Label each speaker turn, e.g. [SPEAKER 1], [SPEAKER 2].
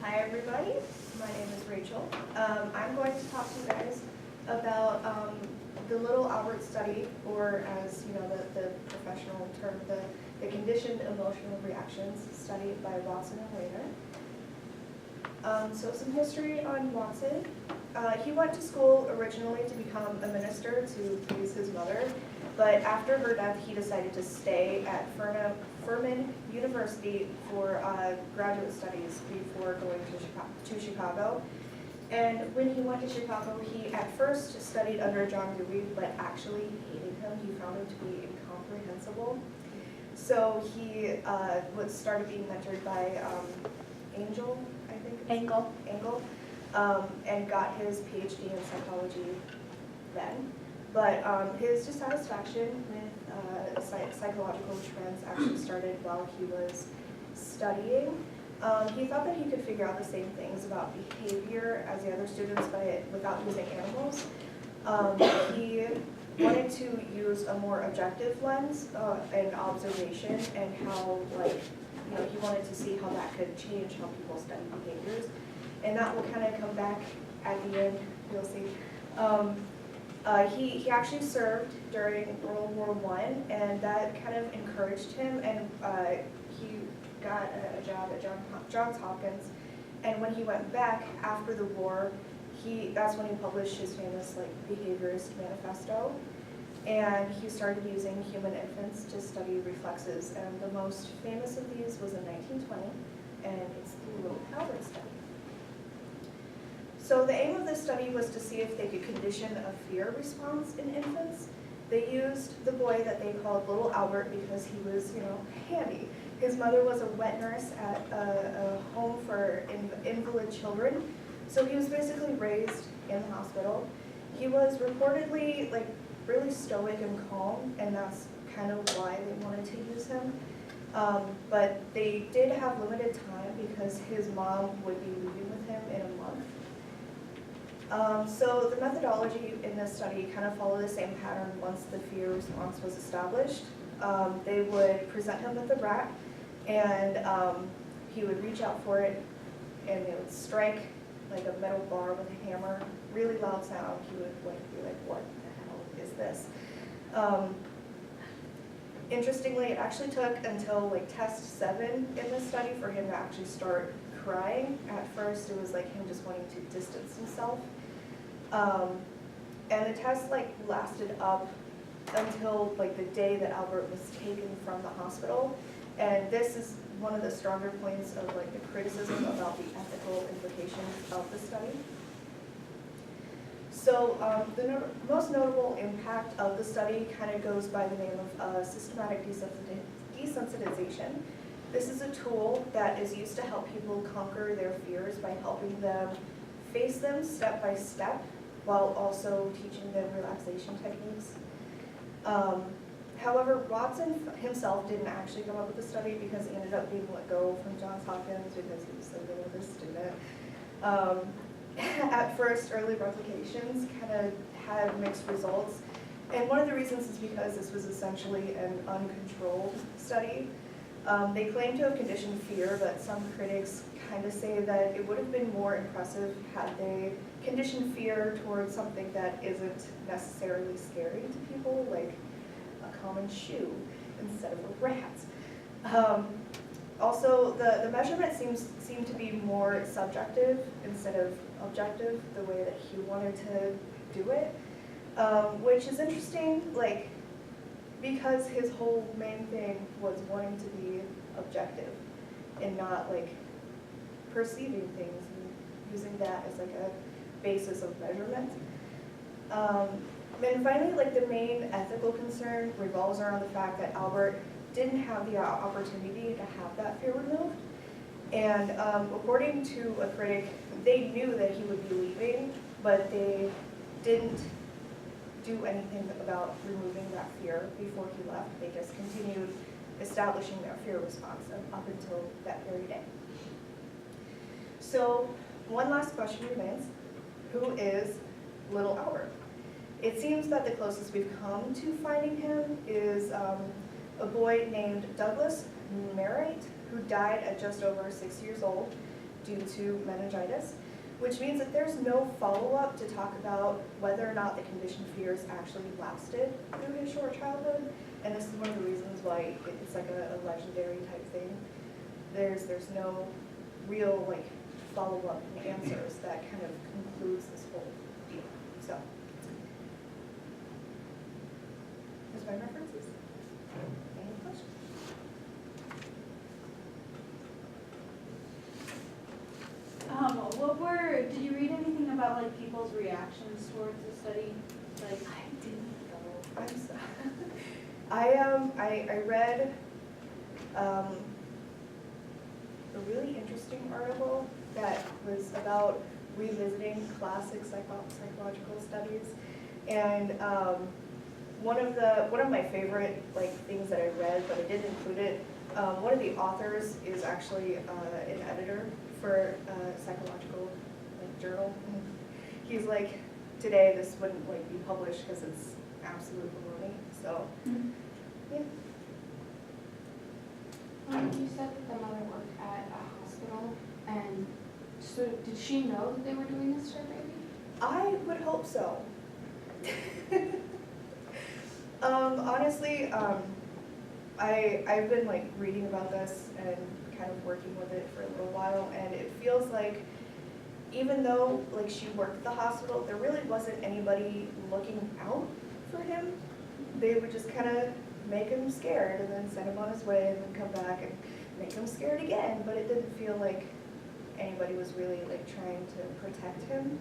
[SPEAKER 1] Hi everybody, my name is Rachel. I'm going to talk to you guys about the Little Albert study, or as you know, the professional term, the conditioned emotional reactions studied by Watson and Wainer. So some history on Watson. He went to school originally to become a minister to please his mother, but after her death he decided to stay at Furman University for graduate studies before going to Chicago. And when he went to Chicago, he at first studied under John Dewey, but actually hated him. He found him to be incomprehensible. So he started being mentored by Angel, I think.
[SPEAKER 2] Engel.
[SPEAKER 1] And got his PhD in psychology then. But his dissatisfaction with psychological trends actually started while he was studying. He thought that he could figure out the same things about behavior as the other students, but without using animals. He wanted to use a more objective lens and observation, and how, he wanted to see how that could change how people study behaviors. And that will kind of come back at the end, you'll see. He actually served during World War I, and that kind of encouraged him, and he got a job at Johns Hopkins. And when he went back after the war, that's when he published his famous behaviorist manifesto. And he started using human infants to study reflexes, and the most famous of these was in 1920, and it's the Little Albert study. So the aim of this study was to see if they could condition a fear response in infants. They used the boy that they called Little Albert because he was, handy. His mother was a wet nurse at a home for invalid children, so he was basically raised in the hospital. He was reportedly really stoic and calm, and that's kind of why they wanted to use him. But they did have limited time because his mom would be leaving with him in a month. So the methodology in this study kind of followed the same pattern once the fear response was established. They would present him with a rat, and he would reach out for it, and they would strike a metal bar with a hammer, really loud sound. He would be like, what the hell is this? Interestingly, it actually took until test 7 in this study for him to actually start crying. At first, it was him just wanting to distance himself. And the test lasted up until the day that Albert was taken from the hospital. And this is one of the stronger points of the criticism about the ethical implications of the study. So the most notable impact of the study kind of goes by the name of systematic desensitization. This is a tool that is used to help people conquer their fears by helping them face them step by step, while also teaching them relaxation techniques. However, Watson himself didn't actually come up with the study because he ended up being let go from Johns Hopkins because he was so good of a student. At first, early replications kind of had mixed results, and one of the reasons is because this was essentially an uncontrolled study. They claim to have conditioned fear, but some critics kind of say that it would have been more impressive had they conditioned fear towards something that isn't necessarily scary to people, like a common shoe instead of a rat. Also, the measurement seemed to be more subjective instead of objective, the way that he wanted to do it, which is interesting, because his whole main thing was wanting to be objective and not perceiving things and using that as a basis of measurement. And finally, the main ethical concern revolves around the fact that Albert didn't have the opportunity to have that fear removed. And according to a critic, they knew that he would be leaving, but they didn't do anything about removing that fear before he left. They just continued establishing their fear response up until that very day. So one last question remains: who is Little Albert? It seems that the closest we've come to finding him is a boy named Douglas Merritt, who died at just over 6 years old. due to meningitis, which means that there's no follow-up to talk about whether or not the condition fears actually lasted through his short childhood. And this is one of the reasons why it's like a legendary type thing. There's no real like follow-up answers that kind of concludes this whole deal. So, there's my references. Any questions?
[SPEAKER 2] Did you read anything about like people's reactions towards the study? Like,
[SPEAKER 1] I didn't know. I'm sorry. I read a really interesting article that was about revisiting classic psychological studies, and one of my favorite like things that I read, but I didn't include it. One of the authors is actually an editor for a psychological like journal. He's like, today this wouldn't like be published because it's absolute baloney. So, yeah.
[SPEAKER 3] You said that the mother worked at a hospital, and so did she know that they were doing this to her baby?
[SPEAKER 1] I would hope so. Honestly, I've been like reading about this and kind of working with it for a little while, and it feels like even though like she worked at the hospital, there really wasn't anybody looking out for him. They would just kind of make him scared and then send him on his way and then come back and make him scared again, but it didn't feel like anybody was really like trying to protect him